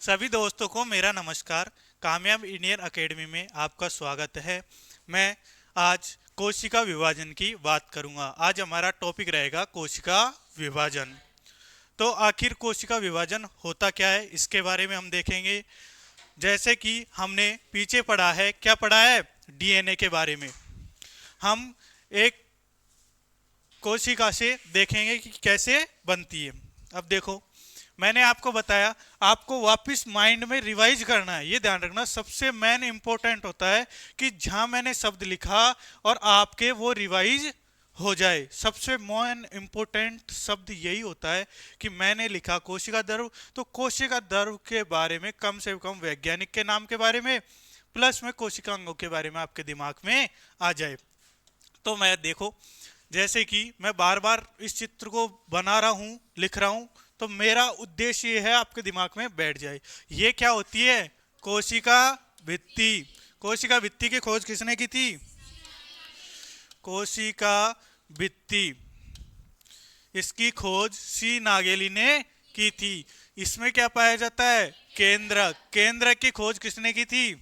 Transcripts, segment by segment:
सभी दोस्तों को मेरा नमस्कार। कामयाब इंडियन एकेडमी में आपका स्वागत है। मैं आज कोशिका विभाजन की बात करूंगा। आज हमारा टॉपिक रहेगा कोशिका विभाजन। तो आखिर कोशिका विभाजन होता क्या है, इसके बारे में हम देखेंगे। जैसे कि हमने पीछे पढ़ा है, क्या पढ़ा है, डीएनए के बारे में। हम एक कोशिका से देखेंगे कि कैसे बनती है। अब देखो, मैंने आपको बताया, आपको वापस माइंड में रिवाइज करना है। ये ध्यान रखना, सबसे मेन इंपॉर्टेंट होता है कि जहां मैंने शब्द लिखा और आपके वो रिवाइज हो जाए। सबसे मेन इंपॉर्टेंट शब्द यही होता है कि मैंने लिखा कोशिका द्रव, तो कोशिका द्रव के बारे में कम से कम वैज्ञानिक के नाम के बारे में प्लस में कोशिका अंगों के बारे में आपके दिमाग में आ जाए। तो मैं देखो, जैसे कि मैं बार बार इस चित्र को बना रहा हूं, लिख रहा हूं, तो मेरा उद्देश्य ये है आपके दिमाग में बैठ जाए। ये क्या होती है, कोशिका भित्ति। कोशिका भित्ति की खोज किसने की थी, कोशिका भित्ति। इसकी खोज सी नागेली ने की थी। इसमें क्या पाया जाता है, केंद्रक। केंद्रक की खोज किसने की थी,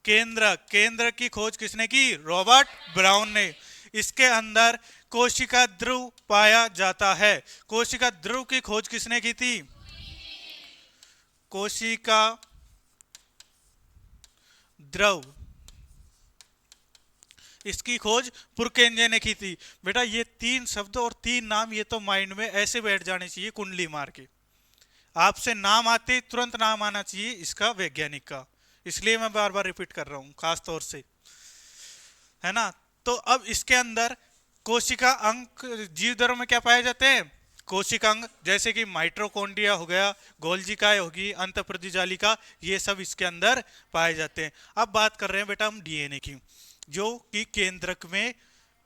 केंद्रक। केंद्रक की खोज किसने की, रॉबर्ट ब्राउन ने। इसके अंदर कोशिका ध्रुव पाया जाता है। कोशिका ध्रुव की खोज किसने की थी, कोशिका द्रव, इसकी खोज पुरकेंजे ने की थी। बेटा ये तीन शब्द और तीन नाम, ये तो माइंड में ऐसे बैठ जाने चाहिए कुंडली मार के। आपसे नाम आते ही तुरंत नाम आना चाहिए इसका, वैज्ञानिक का। इसलिए मैं बार बार रिपीट कर रहा हूं, खास तौर से, है ना। तो अब इसके अंदर कोशिका अंग जीव द्रव में क्या पाए जाते हैं, कोशिका अंग, जैसे कि माइटोकॉन्ड्रिया हो गया, गोल्जिकाएं होगी, अंतःप्रदिजालिका, ये सब इसके अंदर पाए जाते हैं। अब बात कर रहे हैं बेटा हम डीएनए की, जो कि केंद्रक में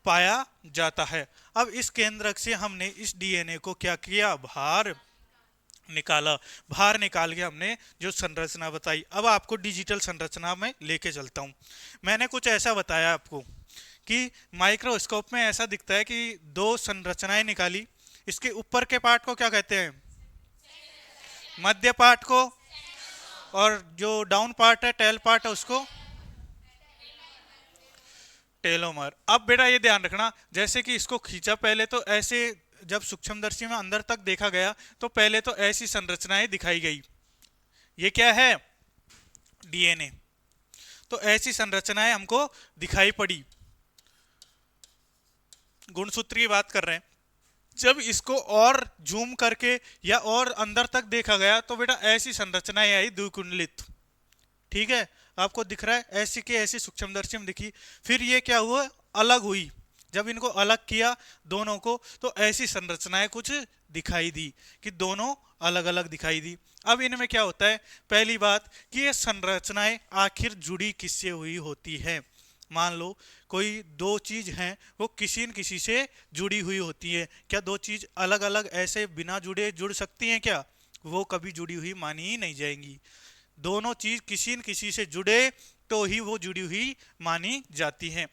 पाया जाता है। अब इस केंद्रक से हमने इस डीएनए को क्या किया, बाहर निकाला। बाहर निकाल के हमने जो संरचना बताई, अब आपको डिजिटल संरचना में लेके चलता हूं। मैंने कुछ ऐसा बताया आपको कि माइक्रोस्कोप में ऐसा दिखता है कि दो संरचनाएं निकाली। इसके ऊपर के पार्ट को क्या कहते हैं, मध्य पार्ट को, और जो डाउन पार्ट है, टेल पार्ट है, उसको टेलोमर। अब बेटा ये ध्यान रखना, जैसे कि इसको खींचा पहले तो ऐसे, जब सूक्ष्मदर्शी में अंदर तक देखा गया तो पहले तो ऐसी संरचनाएं दिखाई गई। ये क्या है, डीएनए। तो ऐसी संरचनाएं हमको दिखाई पड़ी। गुणसूत्र की बात कर रहे हैं। जब इसको और जूम करके या और अंदर तक देखा गया तो बेटा ऐसी संरचनाएं आई द्विकुंडलित। ठीक है, आपको दिख रहा है, ऐसी की ऐसी सूक्ष्मदर्शी में दिखी। फिर ये क्या हुआ, अलग हुई। जब इनको अलग किया दोनों को, तो ऐसी संरचनाएं कुछ दिखाई दी कि दोनों अलग अलग दिखाई दी। अब इनमें क्या होता है, पहली बात कि ये संरचनाएं आखिर जुड़ी किससे हुई होती है। मान लो कोई दो चीज हैं, वो किसी न किसी से जुड़ी हुई होती है। क्या दो चीज अलग अलग ऐसे बिना जुड़े जुड़ सकती हैं क्या, वो कभी जुड़ी हुई मानी ही नहीं जाएंगी। दोनों चीज किसी न किसी से जुड़े तो ही वो जुड़ी हुई मानी जाती हैं।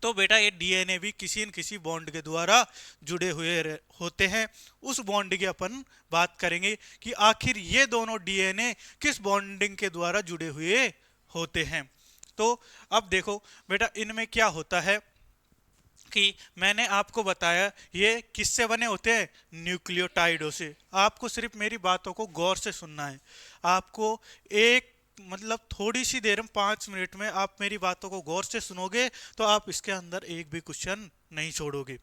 तो बेटा ये डीएनए भी किसी न किसी बॉन्ड के द्वारा जुड़े हुए होते हैं। उस बॉन्ड की अपन बात करेंगे कि आखिर ये दोनों डीएनए किस बॉन्डिंग के द्वारा जुड़े हुए होते हैं। तो अब देखो बेटा, इनमें क्या होता है कि मैंने आपको बताया ये किससे बने होते हैं, न्यूक्लियोटाइडों से। आपको सिर्फ मेरी बातों को गौर से सुनना है। आपको एक मतलब थोड़ी सी देर में, 5 मिनट में आप मेरी बातों को गौर से सुनोगे तो आप इसके अंदर एक भी क्वेश्चन नहीं छोड़ोगे।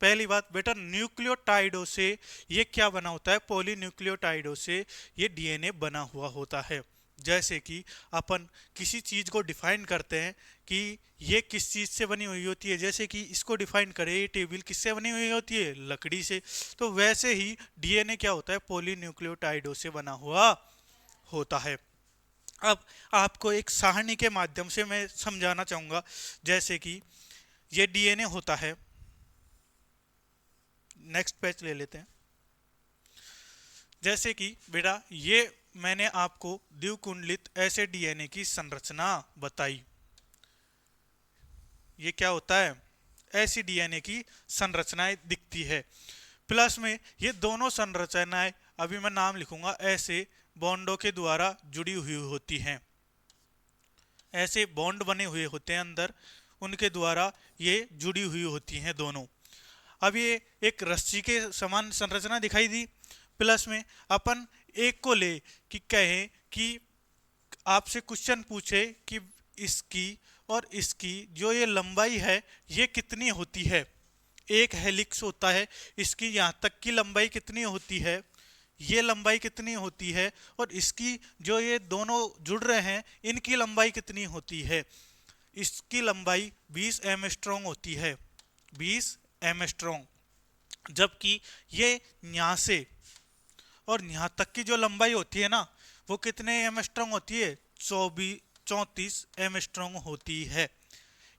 पहली बात बेटा, न्यूक्लियोटाइडों से ये क्या बना होता है, पॉलीन्यूक्लियोटाइडों से ये डीएनए बना हुआ होता है। जैसे कि अपन किसी चीज को डिफाइन करते हैं कि ये किस चीज से बनी हुई होती है, जैसे कि इसको डिफाइन करें, ये टेबल किससे बनी हुई होती है, लकड़ी से। तो वैसे ही डीएनए क्या होता है, पॉलीन्यूक्लियोटाइडों से बना हुआ होता है। अब आपको एक सारणी के माध्यम से मैं समझाना चाहूंगा। जैसे कि ये डीएनए होता है, नेक्स्ट पेज ले लेते हैं। जैसे कि बेटा ये मैंने आपको द्विकुंडलित ऐसे डीएनए की संरचना बताई। ये क्या होता है, ऐसी डीएनए की संरचनाएं दिखती है। प्लस में ये दोनों संरचनाएं अभी मैं नाम लिखूंगा, ऐसे बॉन्डों के द्वारा जुड़ी हुई होती हैं। ऐसे बॉन्ड बने हुए होते हैं अंदर, उनके द्वारा ये जुड़ी हुई होती हैं दोनों। अब ये एक रस्सी के समान संरचना दिखाई दी। प्लस में अपन एक को ले कि कहें कि आपसे क्वेश्चन पूछे कि इसकी और इसकी जो ये लंबाई है ये कितनी होती है। एक हेलिक्स होता है, इसकी यहाँ तक की लंबाई कितनी होती है, ये लंबाई कितनी होती है, और इसकी जो ये दोनों जुड़ रहे हैं इनकी लंबाई कितनी होती है। इसकी लंबाई 20 एमस्ट्रॉन्ग होती है, 20 एमस्ट्रॉन्ग। जबकि ये यहाँ से और यहाँ तक की जो लंबाई होती है ना, वो कितने एमस्ट्रॉन्ग होती है, 34 एमस्ट्रॉन्ग होती है।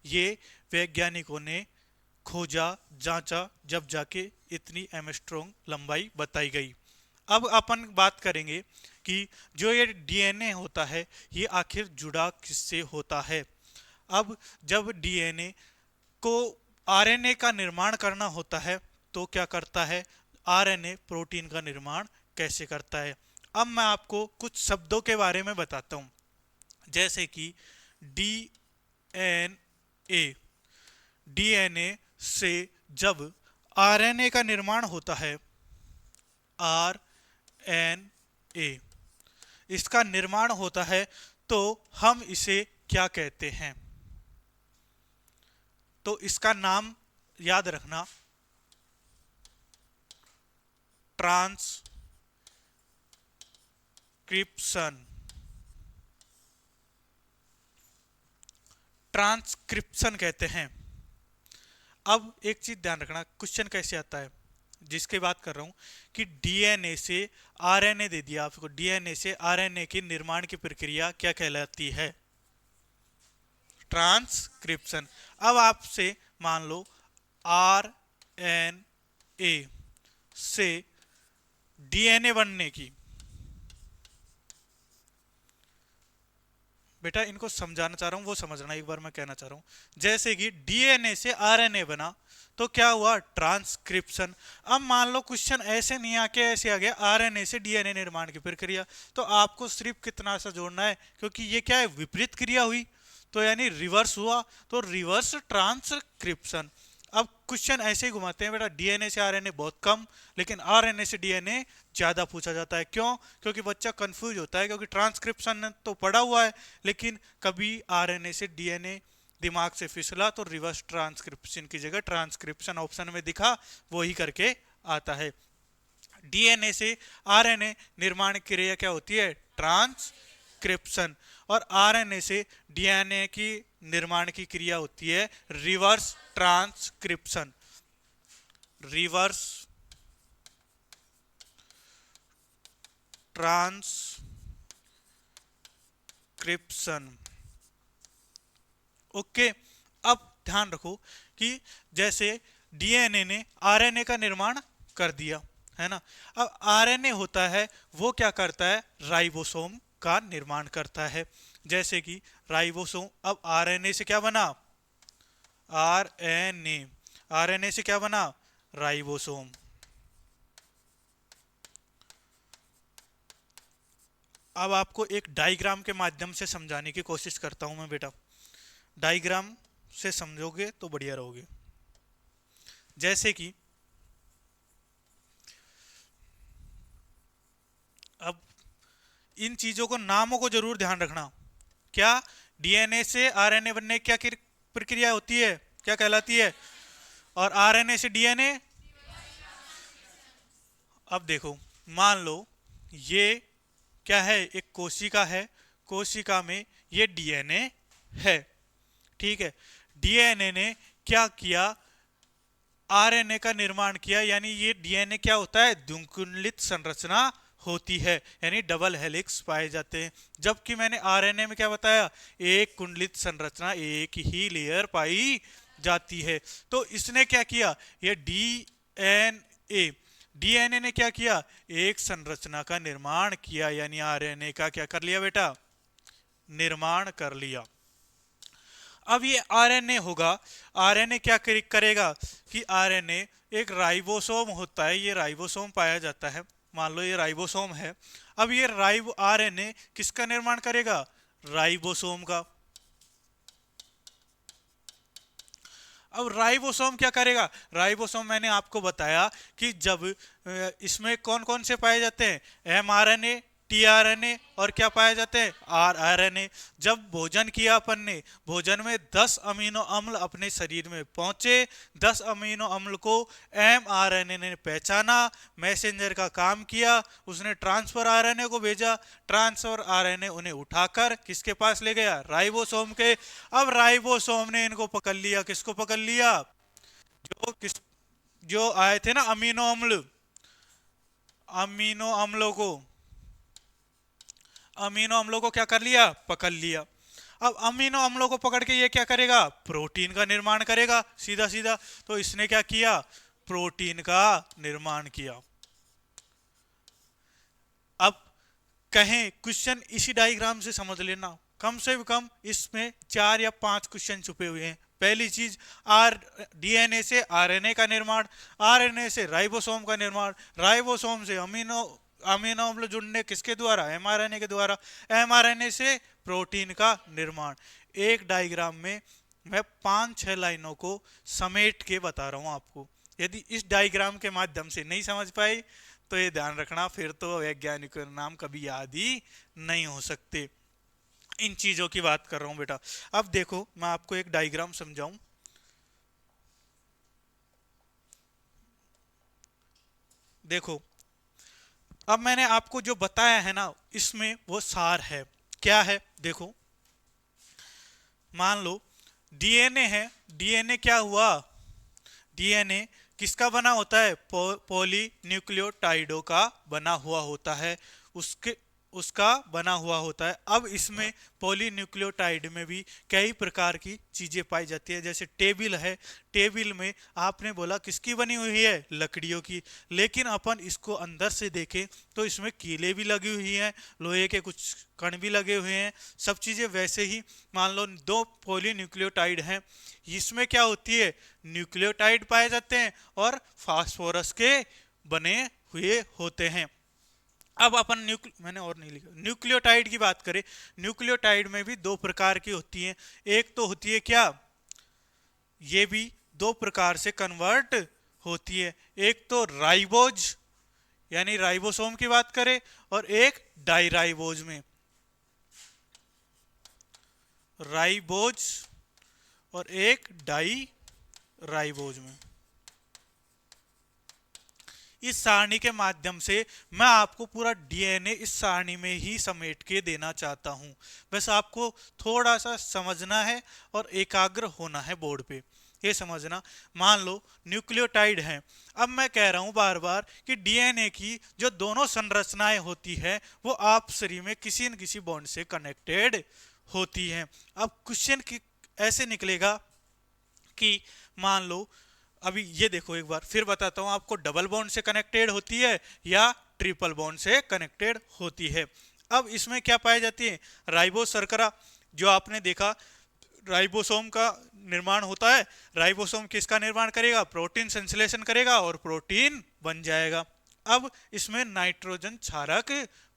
ये वैज्ञानिकों ने खोजा, जांचा, जब जाके इतनी एमस्ट्रॉन्ग लंबाई बताई गई। अब अपन बात करेंगे कि जो ये डीएनए होता है ये आखिर जुड़ा किससे होता है। अब जब डीएनए को आरएनए का निर्माण करना होता है तो क्या करता है, आरएनए प्रोटीन का निर्माण कैसे करता है। अब मैं आपको कुछ शब्दों के बारे में बताता हूं, जैसे कि डीएनए। डीएनए से जब आरएनए का निर्माण होता है, आरएनए इसका निर्माण होता है, तो हम इसे क्या कहते हैं। तो इसका नाम याद रखना, ट्रांसक्रिप्शन। ट्रांसक्रिप्शन कहते हैं। अब एक चीज ध्यान रखना, क्वेश्चन कैसे आता है, जिसकी बात कर रहा हूं कि डीएनए से आरएनए दे दिया आपको, डीएनए से आरएनए के निर्माण की प्रक्रिया क्या कहलाती है, ट्रांसक्रिप्शन। अब आपसे मान लो आरएनए से डीएनए बनने की, बेटा इनको समझाना चाह रहा हूं, वो समझना, एक बार मैं कहना चाह रहा हूं। जैसे कि डीएनए से आरएनए बना तो क्या हुआ, ट्रांसक्रिप्शन। अब मान लो क्वेश्चन ऐसे नहीं आके ऐसे आ गया, आरएनए से डीएनए निर्माण की प्रक्रिया, तो आपको सिर्फ कितना सा जोड़ना है, क्योंकि ये क्या है, विपरीत क्रिया हुई, तो यानी रिवर्स हुआ, तो रिवर्स ट्रांसक्रिप्शन। अब क्वेश्चन ऐसे ही घुमाते हैं बेटा, डीएनए से आरएनए बहुत कम, लेकिन आरएनए से डीएनए ज्यादा पूछा जाता है। क्यों, क्योंकि बच्चा कंफ्यूज होता है, क्योंकि ट्रांसक्रिप्शन तो पढ़ा हुआ है, लेकिन कभी आरएनए से डीएनए दिमाग से फिसला तो रिवर्स ट्रांसक्रिप्शन की जगह ट्रांसक्रिप्शन ऑप्शन में दिखा, वही करके आता है। डीएनए से आरएनए निर्माण क्रिया क्या होती है, ट्रांसक्रिप्शन। और आरएनए से डीएनए की निर्माण की क्रिया होती है reverse transcription. Reverse transcription. Okay. अब ध्यान रखो कि जैसे डीएनए ने आरएनए का निर्माण कर दिया है ना, अब आरएनए होता है वो क्या करता है, राइबोसोम का निर्माण करता है। जैसे कि राइबोसोम, अब आरएनए से क्या बना, आरएनए, आरएनए से क्या बना, राइबोसोम। अब आपको एक डायग्राम के माध्यम से समझाने की कोशिश करता हूं मैं बेटा, डायग्राम से समझोगे तो बढ़िया रहोगे। जैसे कि अब इन चीजों को, नामों को जरूर ध्यान रखना। क्या, डीएनए से आरएनए बनने की क्या प्रक्रिया होती है, क्या कहलाती है, और आरएनए से डीएनए। अब देखो, मान लो ये क्या है, एक कोशिका है, कोशिका में ये डीएनए है, ठीक है। डीएनए ने क्या किया, आरएनए का निर्माण किया, यानी ये डीएनए क्या होता है, द्विकुंडलित संरचना होती है, यानी डबल हेलिक्स पाए जाते हैं। जबकि मैंने आरएनए में क्या बताया, एक कुंडलित संरचना, एक ही लेयर पाई जाती है। तो इसने क्या किया, ये डीएनए, डीएनए ने क्या किया, एक संरचना का निर्माण किया, यानी आरएनए का क्या कर लिया बेटा, निर्माण कर लिया। अब ये आरएनए होगा, आरएनए क्या करेगा कि आरएनए एक राइबोसोम होता है, ये राइबोसोम पाया जाता है, मान लो ये राइबोसोम है। अब ये राइबो आरएनए किसका निर्माण करेगा? राइबोसोम का। अब राइबोसोम क्या करेगा? राइबोसोम मैंने आपको बताया कि जब इसमें कौन कौन से पाए जाते हैं? एमआरएनए, टीआरएनए और क्या पाए जाते हैं? आरआरएनए। जब भोजन किया अपन ने, भोजन में 10 अमीनो अम्ल अपने शरीर में पहुंचे, 10 अमीनो अम्ल को एमआरएनए ने पहचाना, मैसेंजर का काम किया, उसने ट्रांसफर आरएनए को भेजा, ट्रांसफर आरएनए उन्हें उठाकर किसके पास ले गया? राइबोसोम के। अब राइबोसोम ने इनको पकड़ लिया। किसको पकड़ लिया? जो किस जो आए थे ना अमीनो अम्ल, अमीनो अम्लों को, अमीनो अम्लों को क्या कर लिया? पकड़ लिया। अब अमीनो अम्लों को पकड़ के ये क्या करेगा? प्रोटीन का निर्माण करेगा, सीधा सीधा। तो इसने क्या किया? प्रोटीन का निर्माण किया। अब कहें क्वेश्चन इसी डायग्राम से समझ लेना, कम से कम इसमें 4 या 5 क्वेश्चन छुपे हुए हैं। पहली चीज, आर डीएनए से आरएनए का निर्माण, आरएनए से राइबोसोम का निर्माण, राइबोसोम से अमीनो अमीनो अम्ल जुड़ने किसके द्वारा? एमआरएनए के द्वारा, एमआरएनए से प्रोटीन का निर्माण। एक डायग्राम में मैं 5-6 लाइनों को समेट के बता रहा हूं आपको। यदि इस डायग्राम के माध्यम से नहीं समझ पाई तो ये ध्यान रखना, फिर तो वैज्ञानिक नाम कभी याद ही नहीं हो सकते। इन चीजों की बात कर रहा हूं बेटा। अब देखो मैं आपको एक डायग्राम समझाऊं। देखो, अब मैंने आपको जो बताया है ना, इसमें वो सार है। क्या है? देखो, मान लो डीएनए है। डीएनए क्या हुआ? डीएनए किसका बना होता है? पॉली न्यूक्लियोटाइडों का बना हुआ होता है। उसके उसका बना हुआ होता है। अब इसमें पॉलीन्यूक्लियोटाइड में भी कई प्रकार की चीजें पाई जाती है। जैसे टेबल है, टेबल में आपने बोला किसकी बनी हुई है? लकड़ियों की। लेकिन अपन इसको अंदर से देखें तो इसमें कीले भी लगी हुई हैं, लोहे के कुछ कण भी लगे हुए हैं, सब चीजें वैसे ही। मान लो 2 पॉलीन्यूक्लियोटाइड हैं, इसमें क्या होती है? न्यूक्लियोटाइड पाए जाते हैं और फास्फोरस के बने हुए होते हैं। अब अपन मैंने और नहीं लिखा, न्यूक्लियोटाइड की बात करें। न्यूक्लियोटाइड में भी 2 प्रकार की होती हैं। एक तो होती है क्या? ये भी 2 प्रकार से कन्वर्ट होती है। एक तो राइबोज यानी राइबोसोम की बात करें, और एक डाइराइबोज में। राइबोज और एक डाई राइबोज में। इस सारणी के माध्यम से मैं आपको पूरा डीएनए इस सारणी में ही समेट के देना चाहता हूं। बस आपको थोड़ा सा समझना है और एकाग्र होना है बोर्ड पे। ये समझना, मान लो न्यूक्लियोटाइड हैं। अब मैं कह रहा हूं बार बार कि डीएनए की जो दोनों संरचनाएं होती है वो आपसरी में किसी न किसी बॉन्ड से कनेक्टेड होती हैं। अब क्वेश्चन की ऐसे निकलेगा कि मान लो, अभी ये देखो एक बार फिर बताता हूं आपको, डबल बॉन्ड से कनेक्टेड होती है या ट्रिपल बॉन्ड से कनेक्टेड होती है। अब इसमें क्या पाई जाती है? राइबोस शर्करा। जो आपने देखा राइबोसोम का निर्माण होता है, राइबोसोम किसका निर्माण करेगा? प्रोटीन संश्लेषण करेगा और प्रोटीन बन जाएगा। अब इसमें नाइट्रोजन क्षारक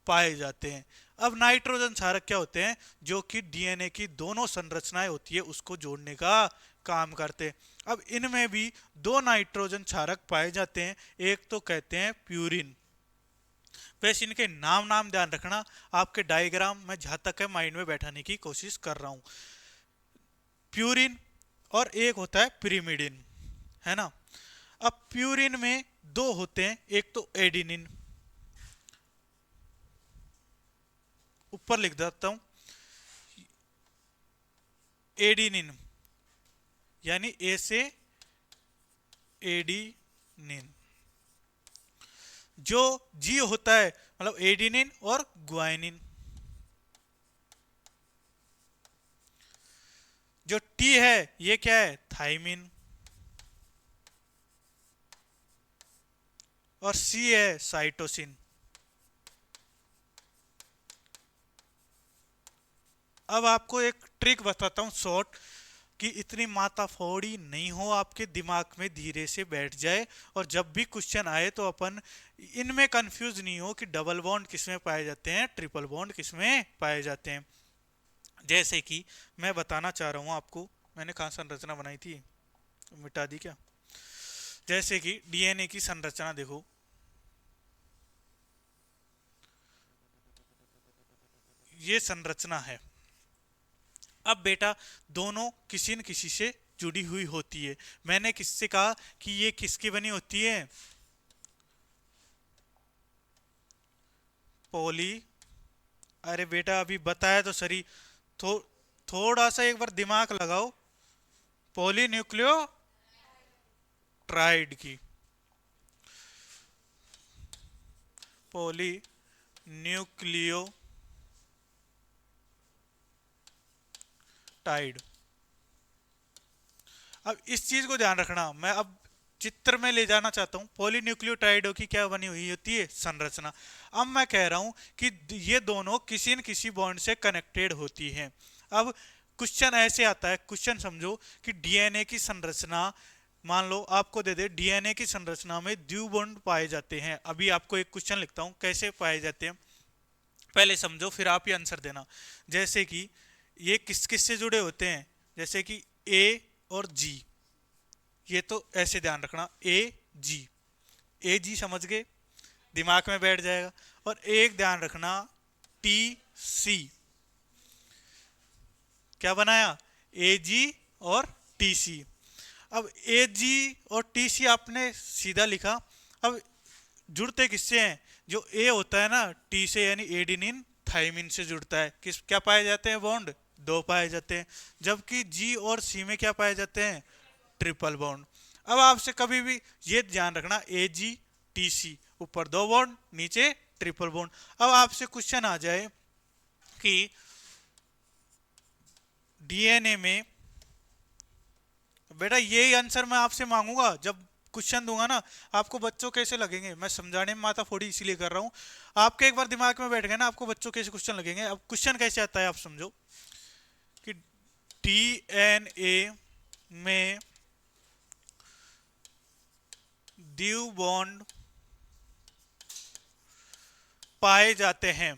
पाए जाते हैं। अब नाइट्रोजन क्षारक क्या होते हैं? जो कि डीएनए की दोनों संरचनाएं होती है उसको जोड़ने का काम करते हैं। अब इनमें भी 2 नाइट्रोजन क्षारक पाए जाते हैं। एक तो कहते हैं प्यूरिन। वैसे इनके नाम ध्यान रखना, आपके डायग्राम में जहां तक है माइंड में बैठाने की कोशिश कर रहा हूं। प्यूरिन और एक होता है पिरिमिडिन, है ना। अब प्यूरिन में 2 होते हैं, एक तो एडिनिन, ऊपर लिख देता हूं, एडिनिन यानी ए से एडिनिन। जो जी होता है मतलब एडिनिन और ग्वाइनिन। जो टी है ये क्या है? थाइमिन। और सी है साइटोसिन। अब आपको एक ट्रिक बताता हूं शॉर्ट। कि इतनी माताफोड़ी नहीं हो, आपके दिमाग में धीरे से बैठ जाए, और जब भी क्वेश्चन आए तो अपन इनमें कंफ्यूज नहीं हो कि डबल बॉन्ड किसमें पाए जाते हैं, ट्रिपल बॉन्ड किसमें पाए जाते हैं। जैसे कि मैं बताना चाह रहा हूँ आपको, मैंने कहाँ संरचना बनाई थी, मिटा दी क्या। जैसे कि डीएनए की संरचना देखो, ये संरचना है। अब बेटा दोनों किसी न किसी से जुड़ी हुई होती है। मैंने किससे कहा कि ये किसकी बनी होती है, पॉली, अरे बेटा अभी बताया तो सही, थो, थोड़ा सा एक बार दिमाग लगाओ, पॉली न्यूक्लियो ट्राइड की, पॉली न्यूक्लियो टाइड। अब इस चीज को ध्यान रखना, मैं अब चित्र में ले जाना चाहता हूं, पॉलीन्यूक्लियोटाइडों की क्या बनी हुई होती है, संरचना। अब मैं कह रहा हूं कि ये दोनों किसी न किसी बॉन्ड से कनेक्टेड होती हैं। अब क्वेश्चन ऐसे आता है, क्वेश्चन समझो कि डीएनए की संरचना, मान लो आपको दे दे डीएनए की संरचना में द्विबॉन्ड बॉन्ड पाए जाते हैं। अभी आपको एक क्वेश्चन लिखता हूं कैसे पाए जाते हैं, पहले समझो फिर आप ही आंसर देना। जैसे कि ये किस किस से जुड़े होते हैं, जैसे कि ए और जी, ये तो ऐसे ध्यान रखना, ए जी समझ गए, दिमाग में बैठ जाएगा। और एक ध्यान रखना, टी सी, क्या बनाया, ए जी और टी सी। अब ए जी और टी सी आपने सीधा लिखा। अब जुड़ते किससे हैं, जो ए होता है ना टी से, यानी एडिनिन थाइमिन से जुड़ता है, किस क्या पाए जाते हैं बॉन्ड, दो पाए जाते हैं। जबकि जी और सी में क्या पाए जाते हैं, ट्रिपल बॉन्ड। अब आपसे कभी भी ये ध्यान रखना, ए जी टी सी, ऊपर दो बॉन्ड, नीचे ट्रिपल बॉन्ड। अब आपसे क्वेश्चन आ जाए कि डीएनए में, बेटा यही आंसर मैं आपसे मांगूंगा जब क्वेश्चन दूंगा ना, आपको बच्चों कैसे लगेंगे, मैं समझाने में माथा फोड़ी इसीलिए कर रहा हूं, आपके एक बार दिमाग में बैठ गए ना, आपको बच्चों कैसे क्वेश्चन लगेंगे। अब क्वेश्चन कैसे आता है आप समझो कि डीएनए में द्विबॉन्ड बॉन्ड पाए जाते हैं।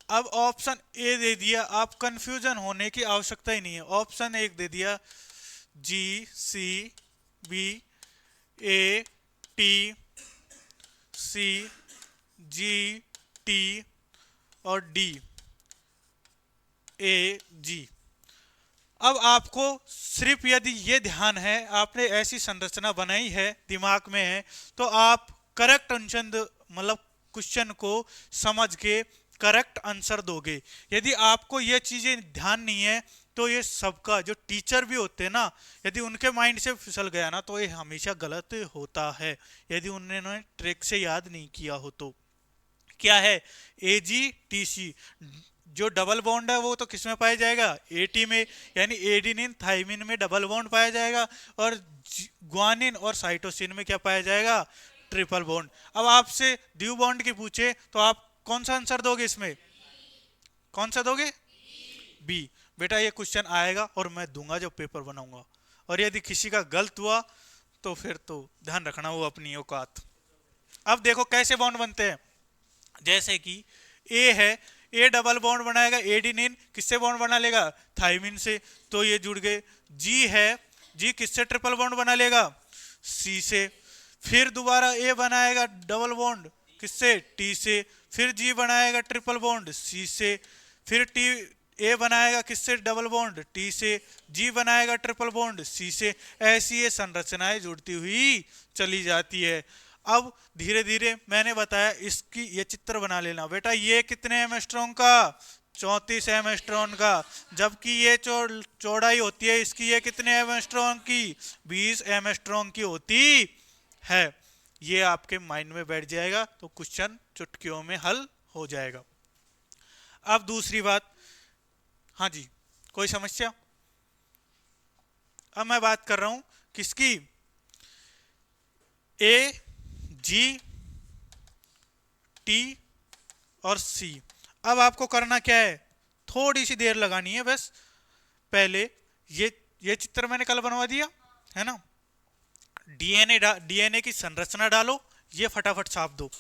अब ऑप्शन ए दे दिया, आप कंफ्यूजन होने की आवश्यकता ही नहीं है, ऑप्शन एक दे दिया, G C B A T C G T और डी ए जी। अब आपको सिर्फ यदि ये ध्यान है, आपने ऐसी संरचना बनाई है, दिमाग में है, तो आप करेक्ट आंसर, मतलब क्वेश्चन को समझ के करेक्ट आंसर दोगे। यदि आपको ये चीजें ध्यान नहीं है तो ये सबका जो टीचर भी होते हैं ना, यदि उनके माइंड से फिसल गया ना तो ये हमेशा गलत होता है, यदि उन्होंने ट्रिक से याद नहीं किया हो तो। क्या है, ए जी टी सी, जो डबल बॉन्ड है वो तो किस में पाया जाएगा, एटी में, यानी एडिनिन थाइमिन में डबल बॉन्ड पाया जाएगा, और ग्वानिन और साइटोसिन में क्या पाया जाएगा, ट्रिपल बॉन्ड। अब आपसे ड्यू बॉन्ड की पूछे तो आप कौन सा आंसर दोगे, इसमें कौन सा दोगे, बी। बेटा ये क्वेश्चन आएगा और मैं दूंगा जब पेपर बनाऊंगा, और यदि किसी का गलत हुआ तो फिर तो ध्यान रखना वो अपनी औकात। अब देखो कैसे बॉन्ड बनते हैं, जैसे कि ए है, ए डबल बॉन्ड बनाएगा एडिनिन, किससे बॉन्ड बना लेगा, थाइमिन से, तो ये जुड़ गए। जी है, जी किससे ट्रिपल बॉन्ड बना लेगा, सी से। फिर दोबारा ए बनाएगा डबल बॉन्ड, किससे, टी से। फिर जी बनाएगा ट्रिपल बॉन्ड, सी से। फिर टी ए बनाएगा किससे डबल बॉन्ड, टी से। जी बनाएगा ट्रिपल बॉन्ड, सी से। ऐसी ये संरचनाएं जुड़ती हुई चली जाती है। अब धीरे धीरे मैंने बताया, इसकी ये चित्र बना लेना बेटा, ये कितने एमस्ट्रॉन का, 34 एमस्ट्रॉन का। जबकि ये चौड़ाई होती है इसकी, ये कितने एमस्ट्रॉन की, 20 एमस्ट्रॉन की होती है। ये आपके माइंड में बैठ जाएगा तो क्वेश्चन चुटकियों में हल हो जाएगा। अब दूसरी बात, हाँ जी कोई समस्या। अब मैं बात कर रहा हूं किसकी, ए जी टी और सी। अब आपको करना क्या है, थोड़ी सी देर लगानी है बस, पहले ये चित्र मैंने कल बनवा दिया है ना। डीएनए की संरचना डालो, ये फटाफट छाप दो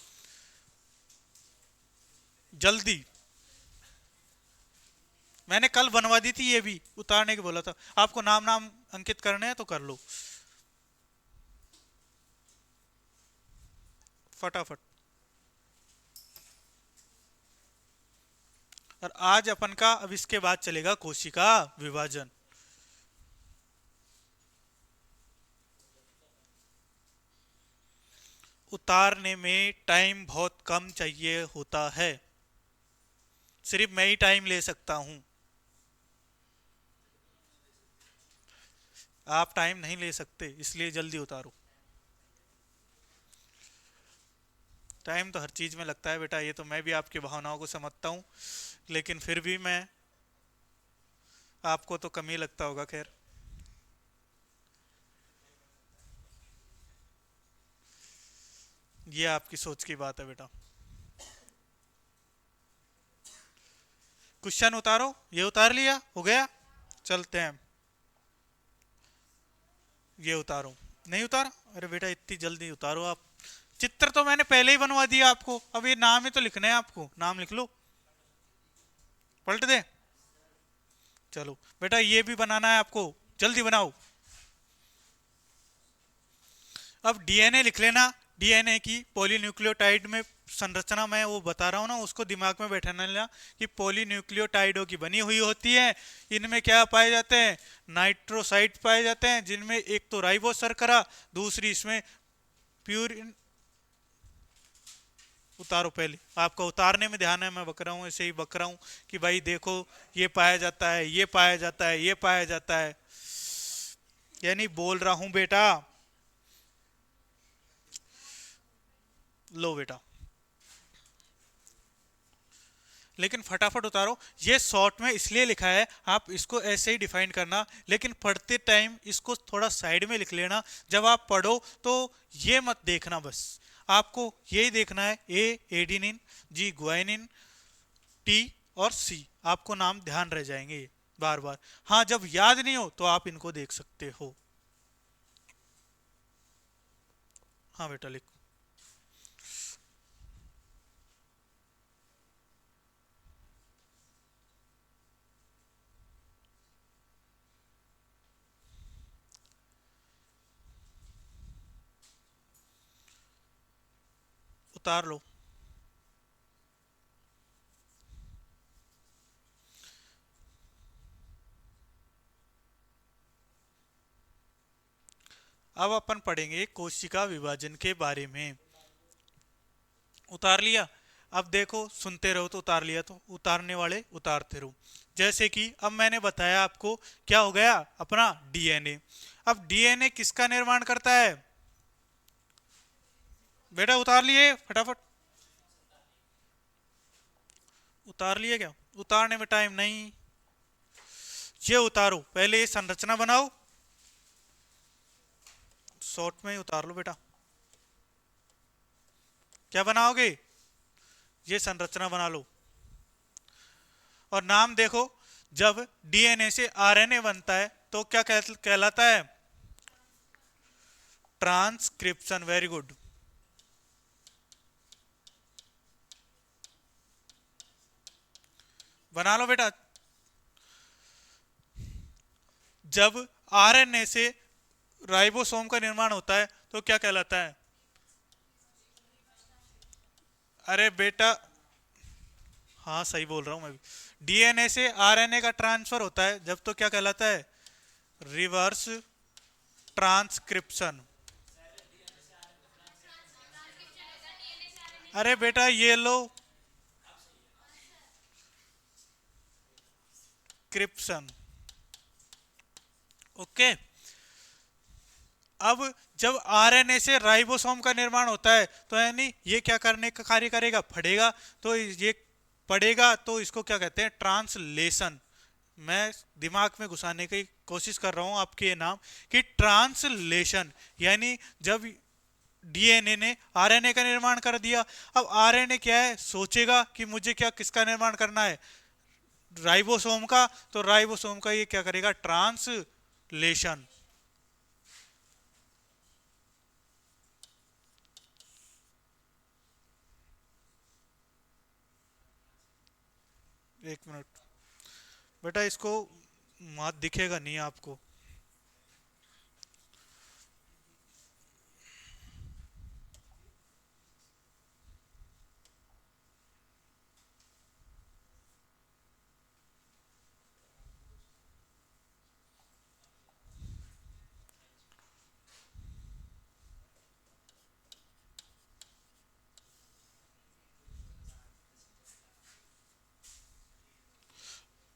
जल्दी। मैंने कल बनवा दी थी, ये भी उतारने के बोला था आपको। नाम नाम अंकित करने हैं तो कर लो फटाफट। और आज अपन का अब इसके बाद चलेगा कोशिका विभाजन। उतारने में टाइम बहुत कम चाहिए होता है, सिर्फ मैं ही टाइम ले सकता हूं, आप टाइम नहीं ले सकते, इसलिए जल्दी उतारो। टाइम तो हर चीज में लगता है बेटा, ये तो मैं भी आपकी भावनाओं को समझता हूं, लेकिन फिर भी मैं, आपको तो कम ही लगता होगा। खैर ये आपकी सोच की बात है बेटा। क्वेश्चन उतारो, ये उतार लिया, हो गया, चलते हैं। ये उतारो, नहीं उतारा, अरे बेटा इतनी जल्दी उतारो आप। चित्र तो मैंने पहले ही बनवा दिया आपको, अब ये नाम ही तो लिखना है आपको, नाम लिख लो, पलट दे। चलो बेटा ये भी बनाना है आपको, जल्दी बनाओ। अब डीएनए लिख लेना, डीएनए की पॉलीन्यूक्लियोटाइड में संरचना मैं वो बता रहा हूँ ना, उसको दिमाग में बैठाना लेना कि पॉलीन्यूक्लियोटाइडों की बनी हुई होती है। इनमें क्या पाए जाते हैं, नाइट्रोसाइड पाए जाते हैं, जिनमें एक तो राइबोस शर्करा, दूसरी इसमें प्यूरिन। उतारो पहले, आपका उतारने में ध्यान है, मैं बक रहा हूँ ऐसे ही बक रहा हूँ कि भाई देखो ये पाया जाता है, ये पाया जाता है, ये पाया जाता है, यानी बोल रहा हूं बेटा। लो बेटा, लेकिन फटाफट उतारो। ये शॉर्ट में इसलिए लिखा है, आप इसको ऐसे ही डिफाइन करना, लेकिन पढ़ते टाइम इसको थोड़ा साइड में लिख लेना। जब आप पढ़ो तो ये मत देखना, बस आपको यही देखना है, ए एडिनिन, जी ग्वाइनिन, टी और सी, आपको नाम ध्यान रह जाएंगे बार बार। हाँ जब याद नहीं हो तो आप इनको देख सकते हो। हाँ बेटा लिख। उतार लो। अब अपन पढ़ेंगे कोशिका विभाजन के बारे में। उतार लिया, अब देखो सुनते रहो, तो उतार लिया तो उतारने वाले उतारते रहो। जैसे कि अब मैंने बताया आपको, क्या हो गया अपना डीएनए। अब डीएनए किसका निर्माण करता है बेटा, उतार लिए फटाफट। उतार लिए क्या, उतारने में टाइम नहीं, ये उतारो पहले, ये संरचना बनाओ, शॉर्ट में ही उतार लो बेटा। क्या बनाओगे, ये संरचना बना लो। और नाम देखो, जब डीएनए से आरएनए बनता है तो क्या कहलाता है, ट्रांसक्रिप्शन। Very good. बना लो बेटा। जब आरएनए से राइबोसोम का निर्माण होता है तो क्या कहलाता है, अरे बेटा हाँ सही बोल रहा हूं मैं भी। डीएनए से आरएनए का ट्रांसफर होता है जब, तो क्या कहलाता है, रिवर्स ट्रांसक्रिप्शन। अरे बेटा ये लो, क्रिप्शन। ओके। अब जब आरएनए से राइबोसोम का निर्माण होता है तो यानी ये क्या करने का कार्य करेगा, पढ़ेगा, तो ये पढ़ेगा तो इसको क्या कहते हैं, ट्रांसलेशन। मैं दिमाग में घुसाने की कोशिश कर रहा हूं आपके ये नाम कि ट्रांसलेशन, यानी जब डीएनए ने आरएनए का निर्माण कर दिया, अब आरएनए क्या है, सोचेगा कि मुझे क्या किसका निर्माण करना है, राइबोसोम का, तो राइबोसोम का ये क्या करेगा, ट्रांसलेशन। एक मिनट बेटा, इसको मात दिखेगा नहीं आपको।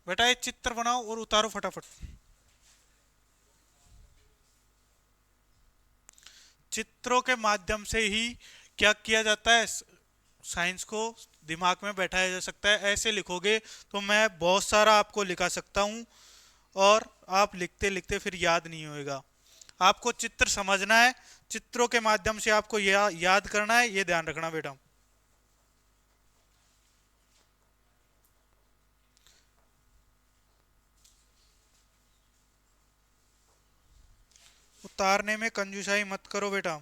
बेटा एक चित्र बनाओ और उतारो फटाफट। चित्रों के माध्यम से ही क्या किया जाता है, साइंस को दिमाग में बैठाया जा सकता है। ऐसे लिखोगे तो मैं बहुत सारा आपको लिखा सकता हूँ, और आप लिखते लिखते फिर याद नहीं होएगा। आपको चित्र समझना है, चित्रों के माध्यम से आपको याद करना है, ये ध्यान रखना बेटा। उतारने में कंजूसाई मत करो बेटा।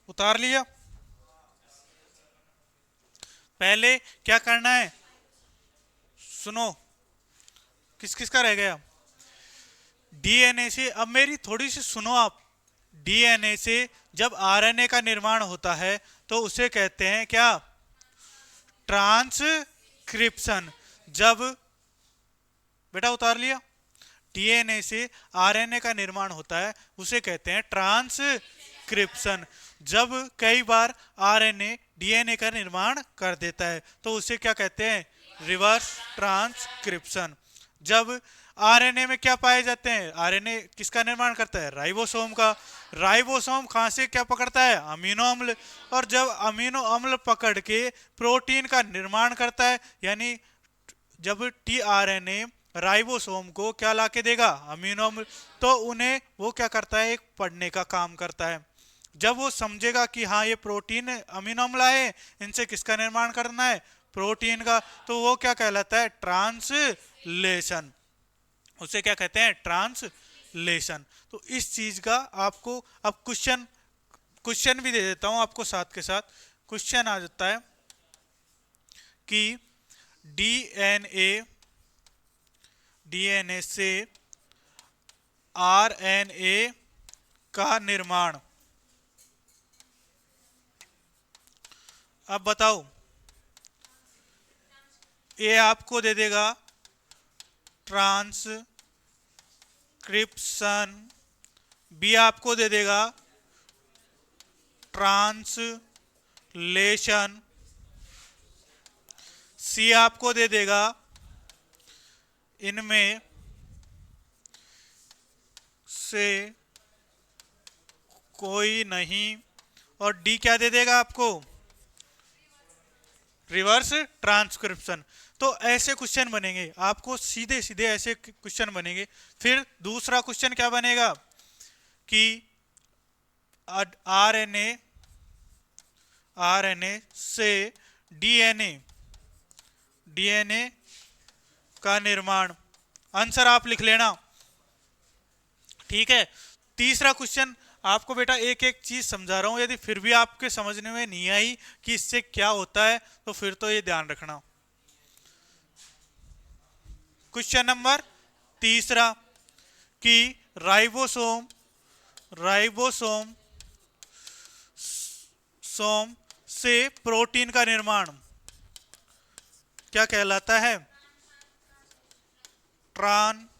उतार लिया। पहले क्या करना है, सुनो, किस किस का रह गया, डीएनए से। अब मेरी थोड़ी सी सुनो आप। डीएनए से जब आरएनए का निर्माण होता है तो उसे कहते हैं क्या, ट्रांसक्रिप्शन। जब, बेटा उतार लिया, डीएनए से आरएनए का निर्माण होता है उसे कहते हैं ट्रांसक्रिप्शन। जब कई बार आरएनए डीएनए का निर्माण कर देता है तो उसे क्या कहते हैं, रिवर्स ट्रांसक्रिप्शन। जब आरएनए में क्या पाए जाते हैं, आरएनए किसका निर्माण करता है, राइबोसोम का। राइबोसोम कहां से क्या पकड़ता है, अमीनो अम्ल। और जब अमीनो अम्ल पकड़ के प्रोटीन का निर्माण करता है, यानी जब टीआरएनए राइबोसोम को क्या लाके देगा, अमीनो अम्ल, तो उन्हें वो क्या करता है, एक पढ़ने का काम करता है। जब वो समझेगा कि हाँ ये प्रोटीन अमीनो अम्ल आए, इनसे किसका निर्माण करना है, प्रोटीन का, तो वो क्या कहलाता है, ट्रांसलेशन। उसे क्या कहते हैं, ट्रांसलेशन। तो इस चीज का आपको अब क्वेश्चन क्वेश्चन भी दे देता हूं आपको साथ के साथ। क्वेश्चन आ जाता है कि डीएनए डीएनए से आरएनए का निर्माण। अब बताओ, ए आपको दे देगा ट्रांसक्रिप्शन, बी आपको दे देगा ट्रांसलेशन, सी आपको दे देगा इनमें से कोई नहीं, और डी क्या दे देगा आपको, रिवर्स ट्रांसक्रिप्शन। तो ऐसे क्वेश्चन बनेंगे आपको, सीधे सीधे ऐसे क्वेश्चन बनेंगे। फिर दूसरा क्वेश्चन क्या बनेगा कि आरएनए आरएनए से डीएनए डीएनए का निर्माण। आंसर आप लिख लेना, ठीक है। तीसरा क्वेश्चन आपको बेटा एक एक चीज समझा रहा हूं, यदि फिर भी आपके समझने में नहीं आई कि इससे क्या होता है तो फिर तो ये ध्यान रखना। क्वेश्चन नंबर तीसरा कि राइबोसोम राइबोसोम सोम से प्रोटीन का निर्माण क्या कहलाता है, ट्रांसलेशन।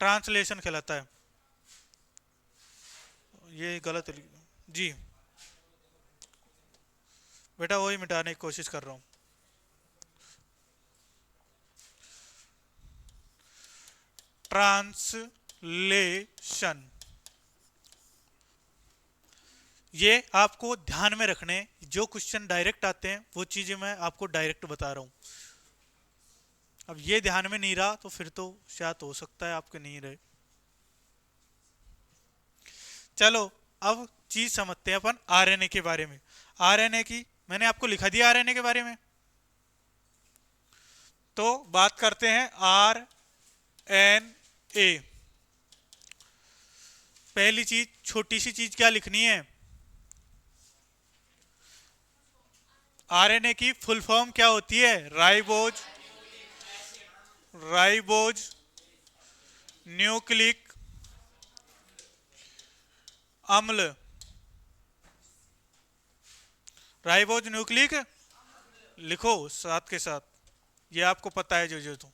ट्रांसलेशन कहलाता है। ये गलत जी बेटा, वही मिटाने की कोशिश कर रहा हूं। ट्रांसलेशन ये आपको ध्यान में रखने, जो क्वेश्चन डायरेक्ट आते हैं वो चीजें मैं आपको डायरेक्ट बता रहा हूं। अब ये ध्यान में नहीं रहा तो फिर तो शायद हो सकता है आपके नहीं रहे। चलो अब चीज समझते हैं अपन आरएनए के बारे में। आरएनए की मैंने आपको लिखा दिया आरएनए के बारे में, तो बात करते हैं आर एन ए। पहली चीज, छोटी सी चीज क्या लिखनी है? आरएनए की फुल फॉर्म क्या होती है? राइबोज, राइबोज न्यूक्लिक अम्ल, राइबोज न्यूक्लिक लिखो साथ के साथ, ये आपको पता है जो तो।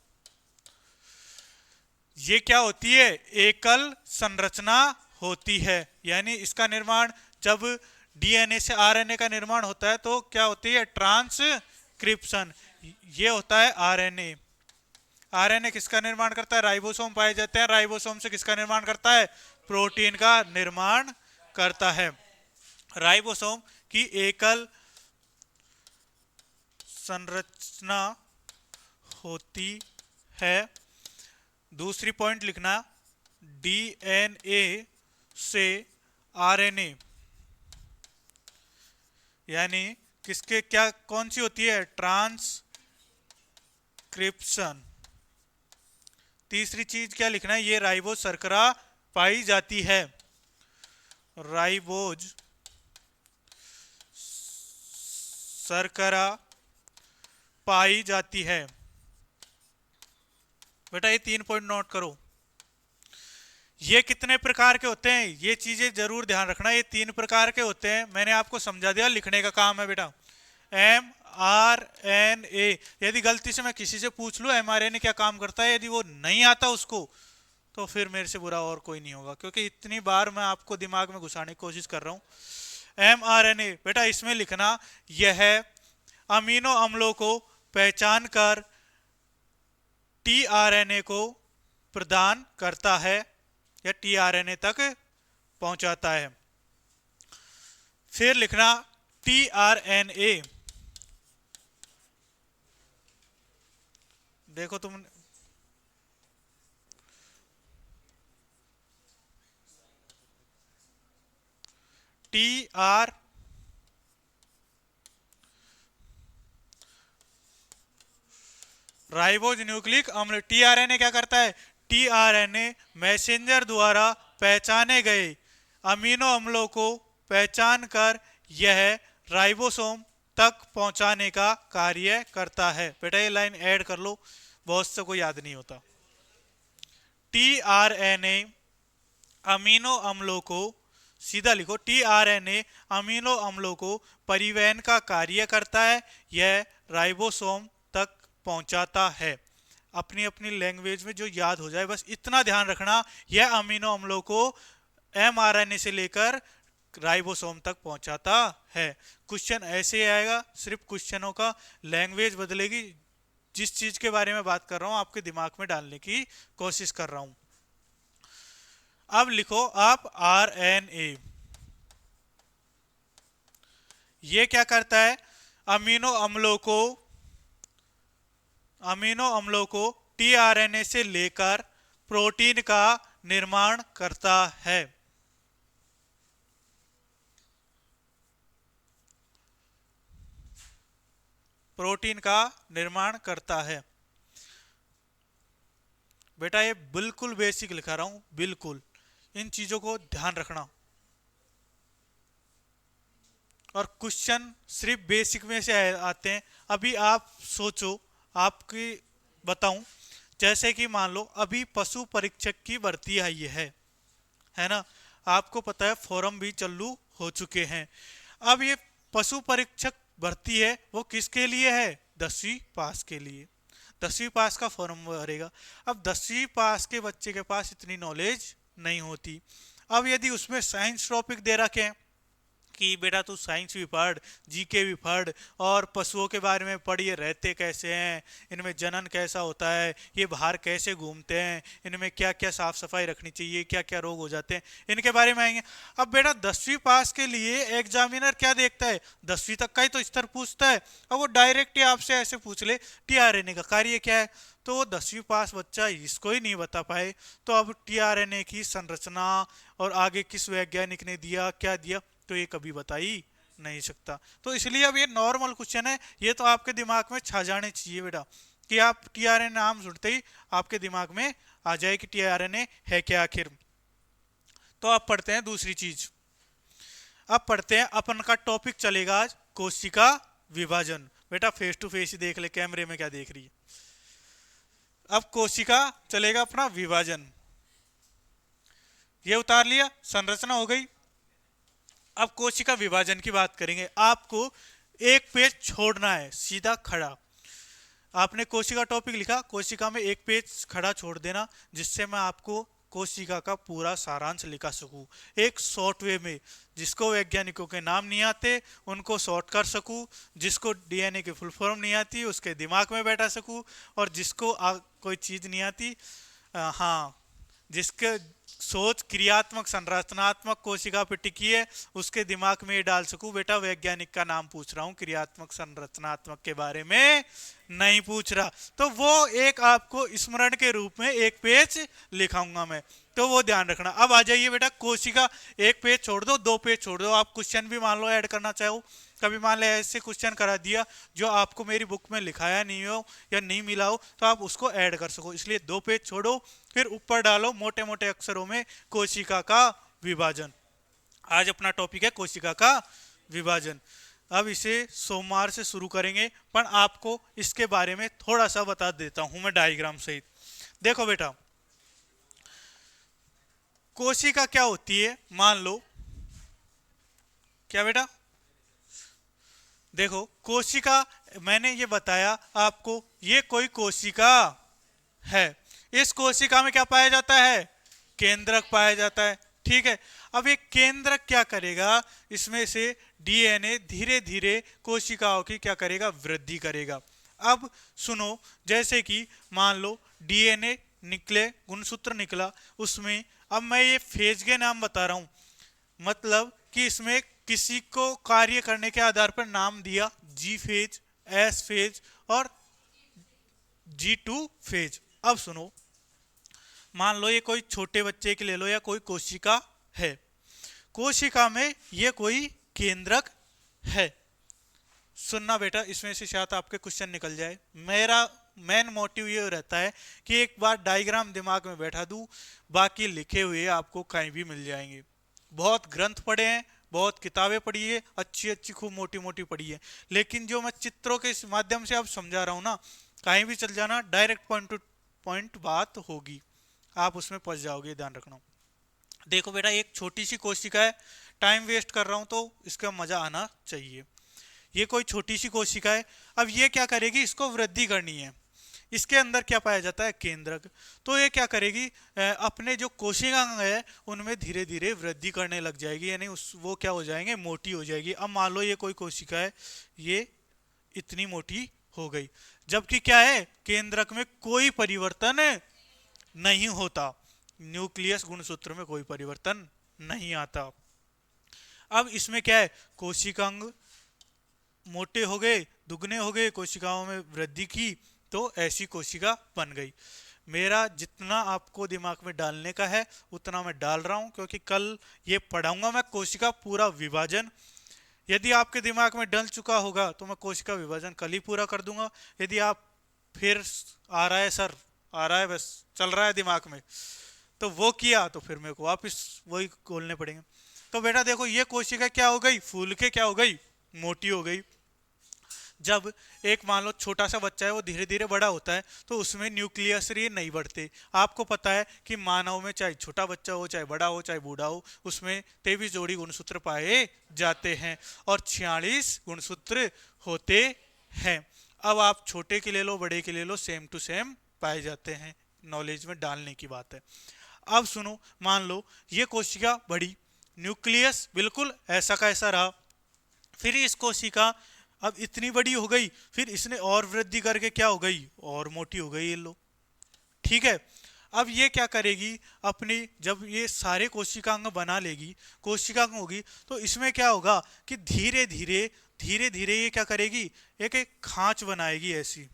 ये क्या होती है? एकल संरचना होती है, यानी इसका निर्माण जब डीएनए से आरएनए का निर्माण होता है तो क्या होती है? ट्रांसक्रिप्शन। ये होता है आरएनए। आरएनए किसका निर्माण करता है? राइबोसोम पाए जाते हैं। राइबोसोम से किसका निर्माण करता है? प्रोटीन का निर्माण करता है। राइबोसोम की एकल संरचना होती है। दूसरी पॉइंट लिखना, डीएनए से आरएनए, यानी किसके क्या कौन सी होती है? ट्रांसक्रिप्शन। तीसरी चीज क्या लिखना है? ये राइबोज शर्करा पाई जाती है। राइबोज शर्करा पाई जाती है। बेटा ये 3 पॉइंट नोट करो। ये कितने प्रकार के होते हैं? ये चीजें जरूर ध्यान रखना। ये 3 प्रकार के होते हैं, मैंने आपको समझा दिया, लिखने का काम है बेटा। M R N A. यदि गलती से मैं किसी से पूछ लूं एम आर एन ए क्या काम करता है, यदि वो नहीं आता उसको, तो फिर मेरे से बुरा और कोई नहीं होगा, क्योंकि इतनी बार मैं आपको दिमाग में घुसाने की कोशिश कर रहा हूं। एम आर एन ए बेटा इसमें लिखना, यह अमीनो अम्लों को पहचान कर टीआरएनए को प्रदान करता है या टीआरएनए तक पहुंचाता है। फिर लिखना टीआरएनए, देखो तुम टीआर राइबोज न्यूक्लिक अम्ल। टीआरएनए क्या करता है? टीआरएनए मैसेंजर द्वारा पहचाने गए अमीनो अम्लों को पहचान कर यह राइबोसोम तक पहुंचाने का कार्य करता है। बेटा ये लाइन ऐड कर लो, बहुत से को याद नहीं होता। टीआरएनए अमीनो अम्लों को, सीधा लिखो, टीआरएनए अमीनो अम्लों को परिवहन का कार्य करता है, यह राइबोसोम तक पहुंचाता है। अपनी अपनी लैंग्वेज में जो याद हो जाए, बस इतना ध्यान रखना, यह अमीनो अम्लों को एमआरएनए से लेकर राइबोसोम तक पहुंचाता है। क्वेश्चन ऐसे आएगा, सिर्फ क्वेश्चनों का लैंग्वेज बदलेगी। जिस चीज के बारे में बात कर रहा हूं आपके दिमाग में डालने की कोशिश कर रहा हूं। अब लिखो आप आरएनए। ये क्या करता है? अमीनो अम्लों को टीआरएनए से लेकर प्रोटीन का निर्माण करता है। प्रोटीन का निर्माण करता है। बेटा ये बिल्कुल बेसिक लिखा रहा हूं, बिल्कुल इन चीजों को ध्यान रखना। और क्वेश्चन सिर्फ बेसिक में से आते हैं। अभी आप सोचो, आपकी बताऊं, जैसे कि मान लो अभी पशु परीक्षक की भर्ती आई है ना? आपको पता है फॉर्म भी चालू हो चुके हैं। अब ये पशु परीक्षक भर्ती है, वो किसके लिए है? 10वीं पास के लिए। 10वीं पास का फॉर्म भरेगा। अब 10वीं पास के बच्चे के पास इतनी नॉलेज नहीं होती। अब यदि उसमें साइंस टॉपिक दे रखे हैं कि बेटा तू साइंस भी पढ़, जीके भी पढ़, और पशुओं के बारे में पढ़, ये रहते कैसे हैं, इनमें जनन कैसा होता है, ये बाहर कैसे घूमते हैं, इनमें क्या क्या साफ सफाई रखनी चाहिए, क्या क्या रोग हो जाते हैं, इनके बारे में आएंगे। अब बेटा 10वीं पास के लिए एग्जामिनर क्या देखता है, 10वीं तक का ही तो स्तर पूछता है। अब वो डायरेक्ट ही आपसे ऐसे पूछ ले टीआरएनए का कार्य क्या है, तो वो 10वीं पास बच्चा इसको ही नहीं बता पाए, तो अब टीआरएनए की संरचना और आगे किस वैज्ञानिक ने दिया क्या दिया, तो ये कभी बता ही नहीं सकता। तो इसलिए अब ये नॉर्मल क्वेश्चन है, ये तो आपके दिमाग में छा जाने चाहिए बेटा, कि आप टीआरएनए नाम सुनते ही आपके दिमाग में आ जाए कि टीआरएनए है क्या आखिर। तो आप पढ़ते हैं दूसरी चीज, अब पढ़ते हैं अपन का टॉपिक चलेगा आज कोशिका विभाजन। बेटा फेस टू फेस ही देख ले, कैमरे में क्या देख रही है। अब कोशिका चलेगा अपना विभाजन, ये उतार लिया, संरचना हो गई। अब कोशिका विभाजन की बात करेंगे। आपको एक पेज छोड़ना है सीधा खड़ा, आपने कोशिका टॉपिक लिखा, कोशिका में एक पेज खड़ा छोड़ देना, जिससे मैं आपको कोशिका का पूरा सारांश लिखा सकूं एक शॉर्ट वे में, जिसको वैज्ञानिकों के नाम नहीं आते उनको शॉर्ट कर सकूं, जिसको डीएनए की फुल फॉर्म नहीं आती उसके दिमाग में बैठा सकूं, और जिसको कोई चीज नहीं आती, हाँ, जिसके सोच क्रियात्मक संरचनात्मक कोशिका पे टिकी है, उसके दिमाग में ये डाल सकूं। बेटा वैज्ञानिक का नाम पूछ रहा हूं, क्रियात्मक संरचनात्मक के बारे में नहीं पूछ रहा। तो वो एक आपको स्मरण के रूप में एक पेज लिखाऊंगा मैं, तो वो ध्यान रखना। अब आ जाइए बेटा, कोशिका एक पेज छोड़ दो, दो पेज छोड़ दो, आप क्वेश्चन भी मान लो ऐड करना चाहो, कभी मान ले ऐसे क्वेश्चन करा दिया जो आपको मेरी बुक में लिखाया नहीं हो या नहीं मिला हो, तो आप उसको ऐड कर सको, इसलिए दो पेज छोड़ो, फिर ऊपर डालो मोटे मोटे अक्षरों में कोशिका का विभाजन। आज अपना टॉपिक है कोशिका का विभाजन। अब इसे सोमवार से शुरू करेंगे, पर आपको इसके बारे में थोड़ा सा बता देता हूं मैं डायग्राम सहित। देखो बेटा, कोशिका क्या होती है, मान लो क्या बेटा, देखो कोशिका, मैंने ये बताया आपको, ये कोई कोशिका है, इस कोशिका में क्या पाया जाता है, केंद्रक पाया जाता है, ठीक है। अब ये केंद्रक क्या करेगा, इसमें से डीएनए धीरे धीरे कोशिकाओं की क्या करेगा, वृद्धि करेगा। अब सुनो, जैसे कि मान लो डीएनए निकले, गुणसूत्र निकला, उसमें अब मैं ये फेज के नाम बता रहा हूं, मतलब कि इसमें किसी को कार्य करने के आधार पर नाम दिया, जी फेज, एस फेज और G2 फेज। अब सुनो, मान लो ये कोई छोटे बच्चे के ले लो या कोई कोशिका है, कोशिका में ये कोई केंद्रक है। सुनना बेटा, इसमें से शायद आपके क्वेश्चन निकल जाए। मेरा मेन मोटिव ये रहता है कि एक बार डायग्राम दिमाग में बैठा दूं, बाकी लिखे हुए आपको कहीं भी मिल जाएंगे। बहुत ग्रंथ पढ़े हैं, बहुत किताबें पढ़ी है, अच्छी अच्छी खूब मोटी मोटी पढ़ी है, लेकिन जो मैं चित्रों के माध्यम से आप समझा रहा हूं ना, कहीं भी चल जाना, डायरेक्ट पॉइंट टू पॉइंट बात होगी, आप उसमें फंस जाओगे, ध्यान रखना। देखो बेटा, एक छोटी सी कोशिका है, टाइम वेस्ट कर रहा हूं तो इसका मजा आना चाहिए। ये कोई छोटी सी कोशिका है, अब ये क्या करेगी, इसको वृद्धि करनी है, इसके अंदर क्या पाया जाता है, केंद्रक। तो ये क्या करेगी, अपने जो कोशिका है उनमें धीरे धीरे वृद्धि करने लग जाएगी, यानी वो क्या हो जाएंगे, मोटी हो जाएगी। अब मान लो ये कोई कोशिका है, ये इतनी मोटी हो गई, जबकि क्या है, केंद्रक में कोई परिवर्तन नहीं होता, न्यूक्लियस गुणसूत्र में कोई परिवर्तन नहीं आता। अब इसमें क्या है, कोशिकांग मोटे हो गए, दुगने हो गए, कोशिकाओं में वृद्धि की, तो ऐसी कोशिका बन गई। मेरा जितना आपको दिमाग में डालने का है उतना मैं डाल रहा हूं, क्योंकि कल ये पढ़ाऊंगा मैं कोशिका पूरा विभाजन। यदि आपके दिमाग में डल चुका होगा तो मैं कोशिका विभाजन कल ही पूरा कर दूंगा। यदि आप फिर आ रहा है सर, आ रहा है, बस चल रहा है दिमाग में, तो वो किया तो फिर मेरे को वापस वही खोलने पड़ेंगे। तो बेटा देखो, ये कोशिका क्या हो गई, फूल के क्या हो गई, मोटी हो गई। जब एक मान लो छोटा सा बच्चा है, वो धीरे धीरे बड़ा होता है, तो उसमें न्यूक्लियस ये नहीं बढ़ते। आपको पता है कि मानव में चाहे छोटा बच्चा हो, चाहे बड़ा हो, चाहे बूढ़ा हो, उसमें 23 जोड़ी गुणसूत्र पाए जाते हैं और 46 गुणसूत्र होते हैं। अब आप छोटे के ले लो, बड़े के ले लो, सेम टू सेम पाए जाते हैं, नॉलेज में डालने की बात है। अब सुनो, मान लो ये कोशिका बढ़ी, न्यूक्लियस बिल्कुल ऐसा का ऐसा रहा। फिर इस कोशिका अब इतनी बड़ी हो गई, फिर इसने और वृद्धि करके क्या हो गई, और मोटी हो गई ये लो। ठीक है। अब ये क्या करेगी, अपनी जब ये सारे कोशिकांग बना लेगी, कोशिकांग होगी, तो इसमें क्या होगा कि धीरे धीरे धीरे धीरे ये क्या करेगी, एक एक खांच बनाएगी। ऐसी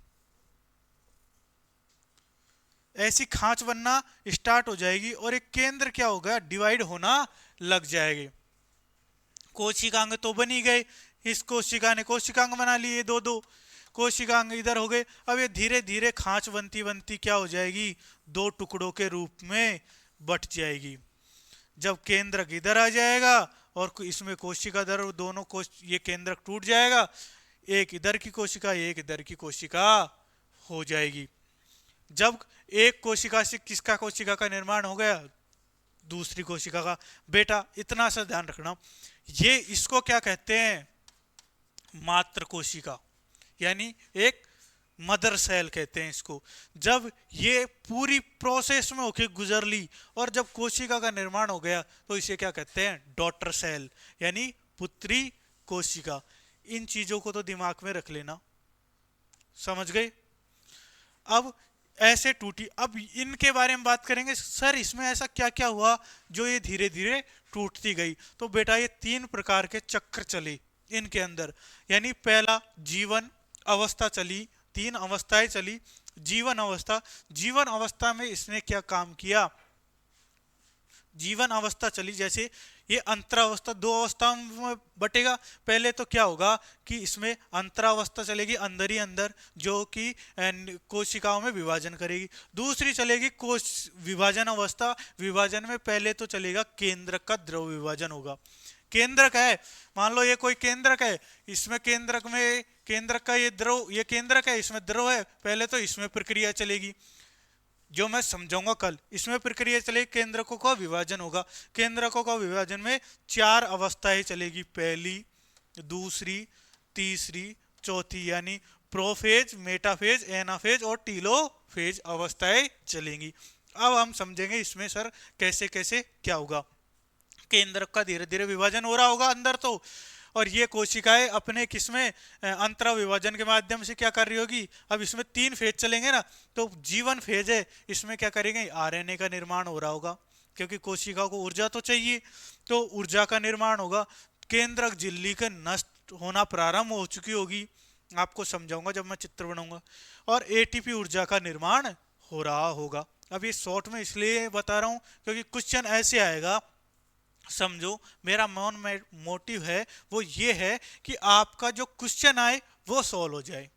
ऐसी खांच बनना स्टार्ट हो जाएगी और एक केंद्र क्या होगा, डिवाइड होना लग जाएगी। कोशिकांग तो बनी गए, इस कोशिका ने कोशिकांग बना लिए, दो दो कोशिकांग इधर हो गए। अब ये धीरे धीरे खांच बनती बनती क्या हो जाएगी, दो टुकड़ों के रूप में बट जाएगी। जब केंद्रक इधर आ जाएगा और इसमें कोशिका इधर, दोनों ये केंद्रक टूट जाएगा, एक इधर की कोशिका एक इधर की कोशिका हो जाएगी। जब एक कोशिका से किसका कोशिका का निर्माण हो गया, दूसरी कोशिका का। बेटा इतना सा ध्यान रखना, ये इसको क्या कहते हैं, मात्र कोशिका, यानी एक मदर सेल कहते हैं इसको। जब ये पूरी प्रोसेस में होके गुजर ली और जब कोशिका का निर्माण हो गया तो इसे क्या कहते हैं, डॉटर सेल, यानी पुत्री कोशिका। इन चीजों को तो दिमाग में रख लेना, समझ गए। अब ऐसे टूटी, अब इनके बारे में बात करेंगे, सर इसमें ऐसा क्या क्या हुआ जो ये धीरे धीरे टूटती गई। तो बेटा ये तीन प्रकार के चक्र चले इनके अंदर, यानी पहला जीवन अवस्था चली, तीन अवस्थाएं चली। जीवन अवस्था, जीवन अवस्था में इसने क्या काम किया, जीवन अवस्था चली, जैसे ये अंतरावस्था, दो अवस्थाओं में बटेगा। पहले तो क्या होगा कि इसमें अंतरावस्था चलेगी अंदर ही अंदर, जो कि कोशिकाओं में विभाजन करेगी। दूसरी चलेगी कोश विभाजन अवस्था, विभाजन में पहले तो चलेगा केंद्रक का द्रव विभाजन होगा। केंद्रक है, मान लो ये कोई केंद्रक है, इसमें केंद्रक में केंद्रक का ये द्रव, ये केंद्रक है, इसमें द्रव है, पहले तो इसमें प्रक्रिया चलेगी जो मैं समझाऊंगा कल। इसमें प्रक्रिया चलेगी, केंद्रकों का विभाजन होगा। केंद्रकों का विभाजन में चार अवस्थाएं चलेगी, पहली, दूसरी, तीसरी, चौथी, यानी प्रोफेज, मेटाफेज, एनाफेज और टीलोफेज अवस्थाएं चलेंगी। अब हम समझेंगे इसमें सर कैसे कैसे क्या होगा। केंद्रक का धीरे धीरे विभाजन हो रहा होगा अंदर तो, और ये कोशिकाएं अपने किसमें अंतरा विभाजन के माध्यम से क्या कर रही होगी। अब इसमें तीन फेज चलेंगे ना, तो जीवन फेज है, इसमें क्या करेंगे, आरएनए का निर्माण हो रहा होगा, क्योंकि कोशिका को ऊर्जा तो चाहिए, तो ऊर्जा का निर्माण होगा। केंद्रक झिल्ली के नष्ट होना प्रारंभ हो चुकी होगी, आपको समझाऊंगा जब मैं चित्र बनाऊंगा, और एटीपी ऊर्जा का निर्माण हो रहा होगा। अब ये शॉर्ट में इसलिए बता रहा हूं क्योंकि क्वेश्चन ऐसे आएगा, समझो मेरा मेन मोटिव है वो ये है कि आपका जो क्वेश्चन आए वो सॉल्व हो जाए,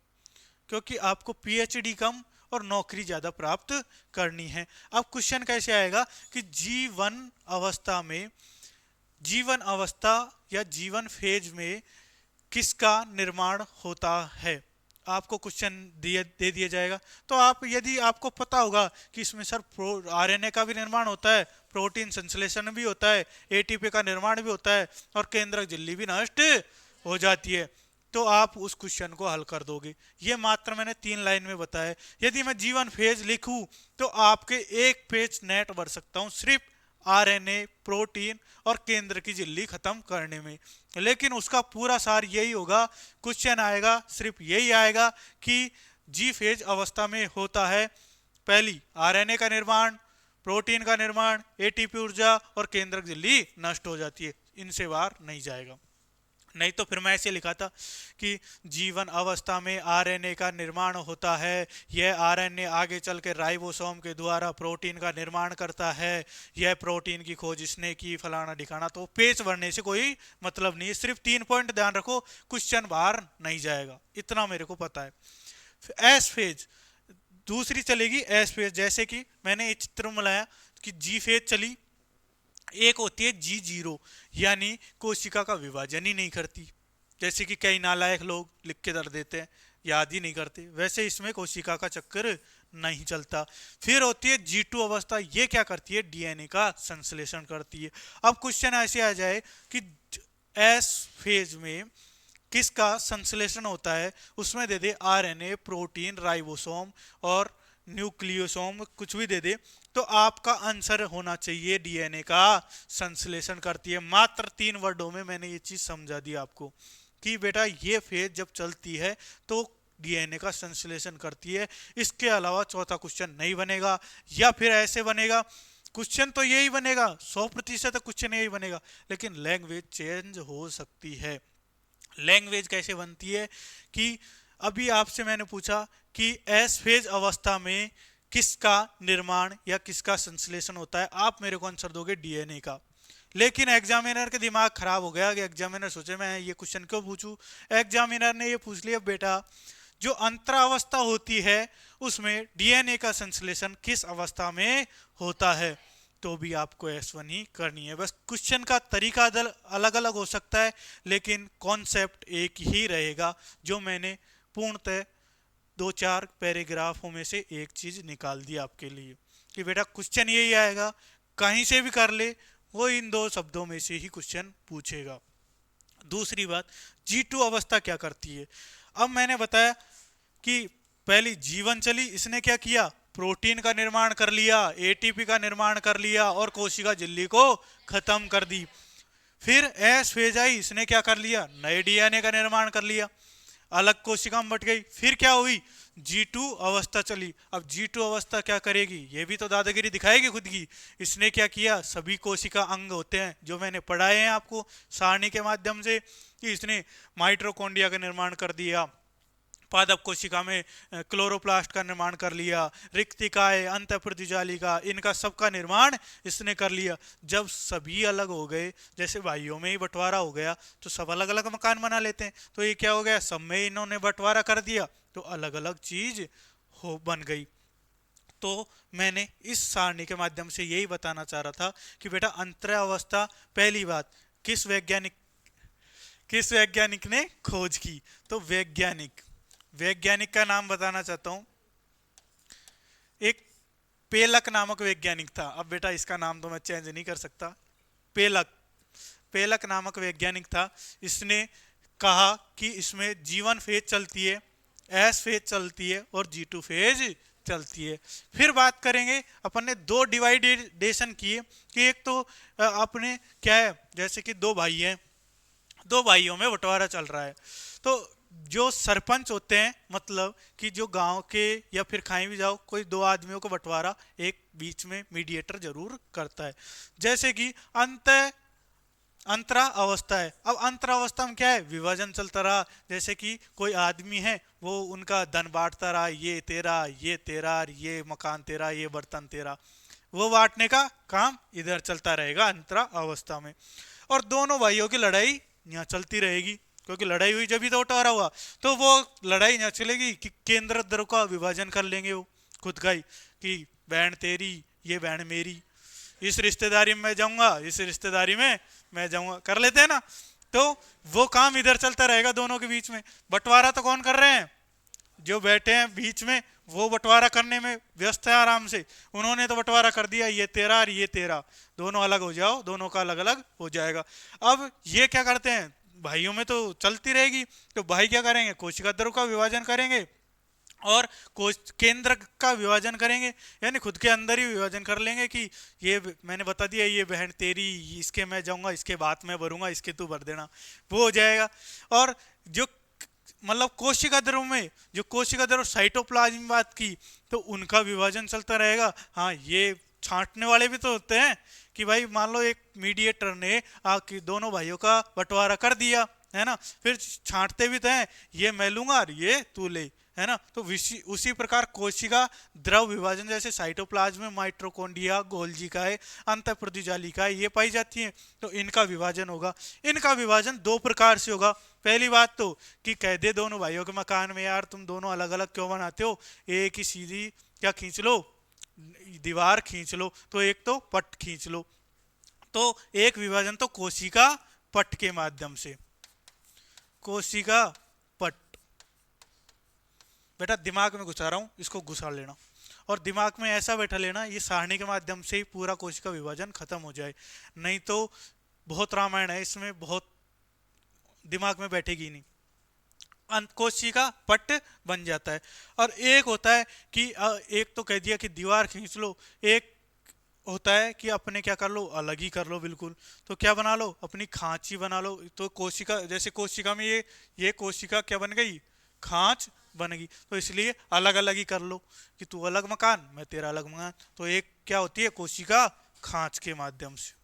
क्योंकि आपको पीएचडी कम और नौकरी ज्यादा प्राप्त करनी है। अब क्वेश्चन कैसे आएगा कि जीवन अवस्था में, जीवन अवस्था या जीवन फेज में किसका निर्माण होता है, आपको क्वेश्चन दे दिया जाएगा। तो आप, यदि आपको पता होगा कि इसमें सर आरएनए का भी निर्माण होता है, प्रोटीन संश्लेषण भी होता है, एटीपी का निर्माण भी होता है और केंद्रक झिल्ली भी नष्ट हो जाती है, तो आप उस क्वेश्चन को हल कर दोगे। ये मात्र मैंने 3 लाइन में बताया। यदि मैं जीवन फेज लिखूं तो आपके एक पेज नेट भर सकता हूं सिर्फ आरएनए, प्रोटीन और केंद्र की झिल्ली खत्म करने में, लेकिन उसका पूरा सार यही होगा। क्वेश्चन आएगा सिर्फ यही आएगा कि जी फेज अवस्था में होता है पहली आरएनए का निर्माण, प्रोटीन का निर्माण, एटीपी ऊर्जा और केंद्रक झिल्ली नष्ट हो जाती है, इनसे बाहर नहीं जाएगा। नहीं तो फिर मैं ऐसे लिखा था कि जीवन अवस्था में आरएनए का निर्माण होता है, यह आरएनए आगे चल के राइबोसोम के द्वारा प्रोटीन का निर्माण करता है, यह प्रोटीन की खोज इसने की, फलाना दिखाना। तो पेज भरने से कोई मतलब नहीं, सिर्फ 3 पॉइंट ध्यान रखो, क्वेश्चन बाहर नहीं जाएगा, इतना मेरे को पता है। एस फेज दूसरी चलेगी, एस फेज, जैसे कि मैंने ये चित्र में लाया कि जी फेज चली, एक होती है G0, यानी कोशिका का विभाजन ही नहीं करती, जैसे कि कई नालायक लोग लिख के दर देते हैं, याद ही नहीं करते, वैसे इसमें कोशिका का चक्कर नहीं चलता। फिर होती है G2 अवस्था, ये क्या करती है, डीएनए का संश्लेषण करती है। अब क्वेश्चन ऐसे आ जाए कि एस फेज में किसका संश्लेषण होता है, उसमें दे दे आरएनए, प्रोटीन, राइबोसोम और न्यूक्लियोसोम कुछ भी दे दे, तो आपका आंसर होना चाहिए डीएनए का संश्लेषण करती है। मात्र 3 वर्डों में मैंने ये चीज समझा दी आपको कि बेटा ये फेज जब चलती है तो डीएनए का संश्लेषण करती है। इसके अलावा चौथा क्वेश्चन नहीं बनेगा, या फिर ऐसे बनेगा, क्वेश्चन तो यही बनेगा, 100% क्वेश्चन यही बनेगा, लेकिन लैंग्वेज चेंज हो सकती है। लैंग्वेज कैसे बनती है कि अभी आपसे मैंने पूछा कि एस फेज अवस्था में किसका निर्माण या किसका संश्लेषण होता है, आप मेरे को आंसर दोगे डीएनए का। लेकिन एग्जामिनर के दिमाग खराब हो गया कि एग्जामिनर सोचे मैं ये क्वेश्चन क्यों पूछूं। एग्जामिनर ने ये पूछ लिया बेटा जो अंतरावस्था होती है उसमें डीएनए का संश्लेषण किस अवस्था में होता है, तो भी आपको S1 ही करनी है। बस क्वेश्चन का तरीका अलग अलग हो सकता है, लेकिन कॉन्सेप्ट एक ही रहेगा, जो मैंने पूर्णतः 2-4 पैराग्राफों में से एक चीज निकाल दी आपके लिए कि बेटा क्वेश्चन यही आएगा, कहीं से भी कर ले, वो इन 2 शब्दों में से ही क्वेश्चन पूछेगा। दूसरी बात, G2 अवस्था क्या करती है। अब मैंने बताया कि पहली जीवन चली, इसने क्या किया, प्रोटीन का निर्माण कर लिया, एटीपी का निर्माण कर लिया और कोशिका झिल्ली को खत्म कर दी। फिर एस फेज आई, इसने क्या कर लिया, नए डीएनए का निर्माण कर लिया, अलग कोशिका में बट गई। फिर क्या हुई, G2 अवस्था चली। अब G2 अवस्था क्या करेगी, ये भी तो दादागिरी दिखाएगी खुद की। इसने क्या किया, सभी कोशिका अंग होते हैं जो मैंने पढ़ाए हैं आपको सारणी के माध्यम से, कि इसने माइटोकॉन्ड्रिया का निर्माण कर दिया, पादप कोशिका में क्लोरोप्लास्ट का निर्माण कर लिया, रिक्तिकाएं, अंतःप्रतिजालिका, इनका सबका निर्माण इसने कर लिया। जब सभी अलग हो गए, जैसे भाइयों में ही बंटवारा हो गया तो सब अलग अलग मकान बना लेते हैं, तो ये क्या हो गया, सब में इन्होंने बंटवारा कर दिया तो अलग अलग चीज हो बन गई। तो मैंने इस सारणी के माध्यम से यही बताना चाह रहा था कि बेटा अंतरावस्था, पहली बात, किस वैज्ञानिक ने खोज की, तो वैज्ञानिक का नाम बताना चाहता हूं। एक पेलक नामक वैज्ञानिक था। अब बेटा इसका नाम तो मैं चेंज नहीं कर सकता। पेलक नामक वैज्ञानिक था। इसने कहा कि इसमें जीवन फेज चलती है, एस फेज चलती है और G2 फेज चलती है। फिर बात करेंगे, अपन ने 2 डिवाइडेशन किए कि एक तो अपने क्या है, जैसे कि 2 भाई हैं, 2 भाइयों में बंटवारा चल रहा है, तो जो सरपंच होते हैं, मतलब कि जो गांव के या फिर कहीं भी जाओ, कोई 2 आदमियों को बंटवारा एक बीच में मीडिएटर जरूर करता है। जैसे कि अंतरा अवस्था है। अब अंतरा अवस्था में क्या है, विभाजन चलता रहा, जैसे कि कोई आदमी है वो उनका धन बांटता रहा, ये तेरा, ये तेरा, ये मकान तेरा, ये बर्तन तेरा, वो बांटने का काम इधर चलता रहेगा अंतरा अवस्था में। और दोनों भाइयों की लड़ाई यहाँ चलती रहेगी, क्योंकि लड़ाई हुई जब भी तो बंटवारा हुआ, तो वो लड़ाई यहाँ चलेगी कि केंद्र द्रव का विभाजन कर लेंगे वो खुद का ही, कि बहन तेरी, ये बहन मेरी, इस रिश्तेदारी में मैं जाऊंगा, इस रिश्तेदारी में मैं जाऊंगा, कर लेते हैं ना। तो वो काम इधर चलता रहेगा दोनों के बीच में। बंटवारा तो कौन कर रहे हैं, जो बैठे हैं बीच में, वो बंटवारा करने में व्यस्त है आराम से। उन्होंने तो बंटवारा कर दिया, ये तेरा और ये तेरा, दोनों अलग हो जाओ, दोनों का अलग अलग हो जाएगा। अब ये क्या करते हैं, भाइयों में तो चलती रहेगी, तो भाई क्या करेंगे, कोशिका द्रव का विभाजन करेंगे और केंद्र का विभाजन करेंगे, यानी खुद के अंदर ही विभाजन कर लेंगे कि ये मैंने बता दिया, ये बहन तेरी, इसके मैं जाऊंगा, इसके बाद मैं भरूंगा, इसके तू भर देना, वो हो जाएगा। और जो मतलब कोशिका द्रव में, जो कोशिका द्रव साइटोप्लाज्म बात की, तो उनका विभाजन चलता रहेगा। हाँ, ये छांटने वाले भी तो होते हैं कि भाई मान लो एक मीडिएटर ने आके दोनों भाइयों का बंटवारा कर दिया, है ना, फिर छांटते भी तो हैं, ये मैं लूंगा और ये तू ले, है ना। तो उसी प्रकार कोशिका द्रव विभाजन, जैसे साइटोप्लाज्म में माइटोकॉन्ड्रिया, गोल्जिकाएं, अंतःप्रतिजालिकाएं ये पाई जाती हैं, तो इनका विभाजन होगा। इनका विभाजन 2 प्रकार से होगा। पहली बात तो कि कह दे दोनों भाइयों के मकान में, यार तुम दोनों अलग अलग क्यों बनाते हो, एक ही सीधी क्या खींच लो, दीवार खींच लो, तो एक तो पट खींच लो। तो एक विभाजन तो कोशिका पट के माध्यम से, कोशिका पट, बेटा दिमाग में घुसा रहा हूं, इसको घुसा लेना और दिमाग में ऐसा बैठा लेना, ये सारणी के माध्यम से ही पूरा कोशिका विभाजन खत्म हो जाए, नहीं तो बहुत रामायण है इसमें, बहुत दिमाग में बैठेगी नहीं। कोशिका पट बन जाता है। और एक होता है कि एक तो कह दिया कि दीवार खींच लो, एक होता है कि अपने क्या कर लो, अलग ही कर लो बिल्कुल। तो क्या बना लो, अपनी खांची बना लो। तो कोशिका, जैसे कोशिका में ये कोशिका क्या बन गई, खांच बन गई। तो इसलिए अलग अलग ही कर लो कि तू अलग मकान, मैं तेरा अलग मकान। तो एक क्या होती है, कोशिका खांच के माध्यम से।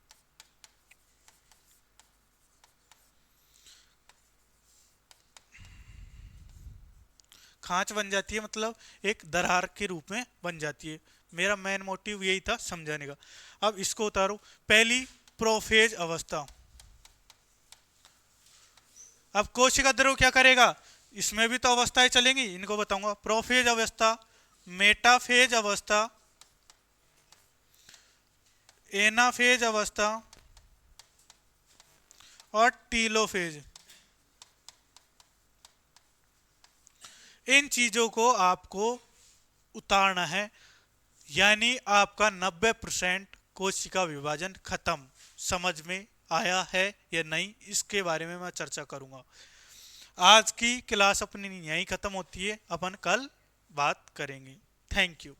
खांच बन जाती है, मतलब एक दरार के रूप में बन जाती है। मेरा मेन मोटिव यही था समझाने का। अब इसको उतारो। पहली, प्रोफेज अवस्था। अब कोशिका द्रव क्या करेगा, इसमें भी तो अवस्थाएं चलेंगी, इनको बताऊंगा। प्रोफेज अवस्था, मेटाफेज अवस्था, एनाफेज अवस्था और टीलोफेज। इन चीजों को आपको उतारना है, यानी आपका 90% कोशिका विभाजन खत्म। समझ में आया है या नहीं, इसके बारे में मैं चर्चा करूंगा। आज की क्लास अपनी यहीं खत्म होती है, अपन कल बात करेंगे। Thank you.